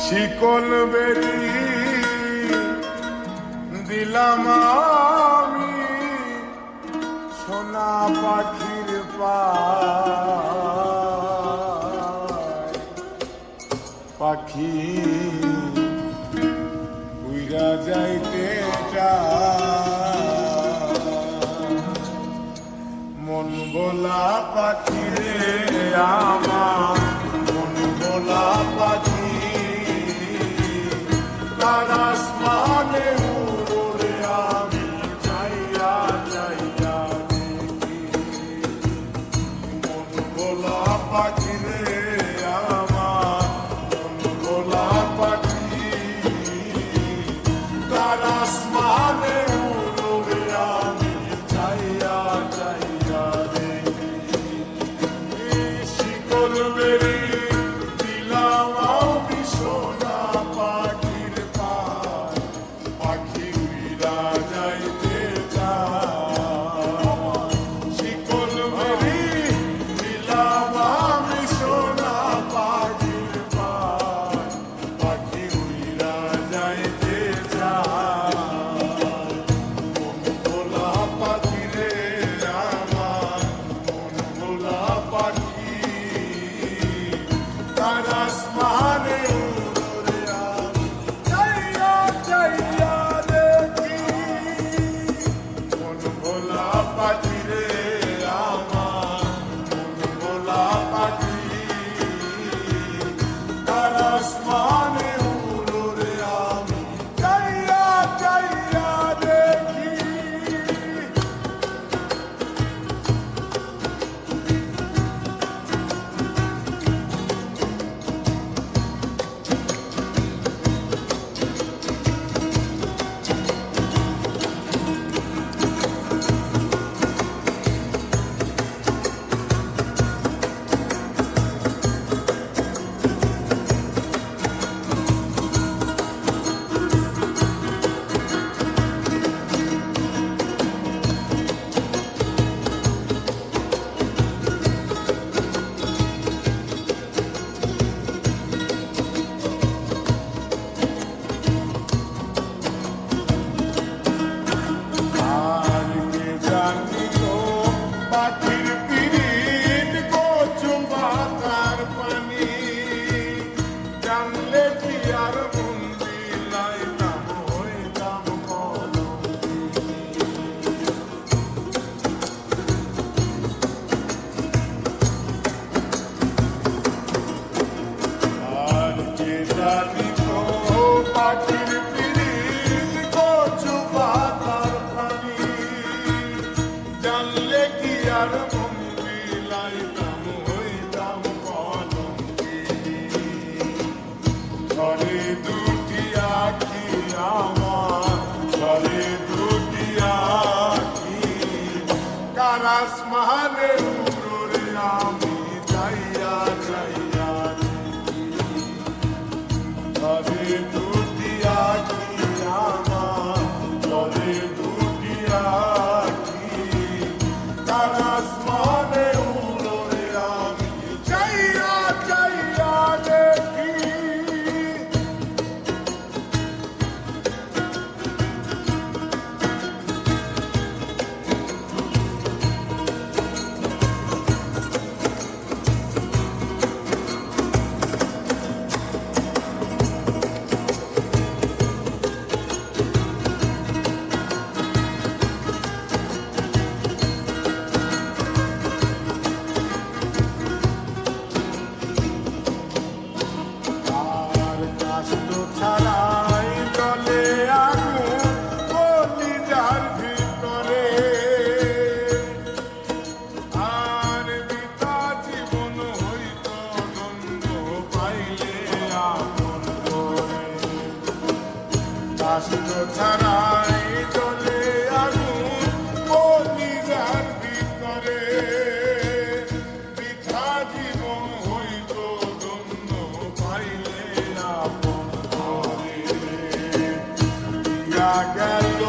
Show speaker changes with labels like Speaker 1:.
Speaker 1: শিকল বেরি দিলাম আমি সোনা পাখির পাখি উইরা যাইতে মন বোলা পাখি রে আমার মন বোলা পাখি তার আসমানে উড়ে আমি যাইয়া যাইয়া দেখি মন বোলা পাখি রে আমার মন বোলা পাখি তার আসমানে উড়ে আমি যাইয়া যাইয়া দেখি শিকল বেরি দিলাম আমি সোনা পাখির পাখি উড়া যাইতে শিকল বেরি দিলাম আমি সোনা পাখির পাখি উড়া যাইতে মন ভোলা পাখি রে আমার মন ভোলা পাখি তার আসমানে উড়ে আমি যাইয়া যাইয়া দেখি মন ভোলা পাখি রে আমার মন ভোলা পাখি তার আসমানে উড়ে আমি যাইয়া যাইয়া দেখি পাখির পিরিত কচু বাতার পানি জানলে কি আর মন বিলাইতাম হইতাম আর কে জানি তো পাখির পিরিত কচু বাতার পানি জানলে কি আর মন বিলাইতাম হইতাম কলঙ্কি ঘরে দুটি আখি আমার ঘরে দুটি আখি কার আসমানে উড়ে আমি যাইয়া যাইয়া দেখি ঘরে দুটি আখি আমার ঘরে দুটি আখি তার আসমানে উড়ে আমি যাইয়া যাইয়া দেখি ছাড়াই জলে আগুন কলিজার ভিতরে আর বিতা জীবন হইত নন্দ পাইলে আপন করে কাষ্ট ছাড়াই জলে আগুন কলিজার ভিতরে বৃথা জীবন হইত নন্দ পাইলে আপন গেল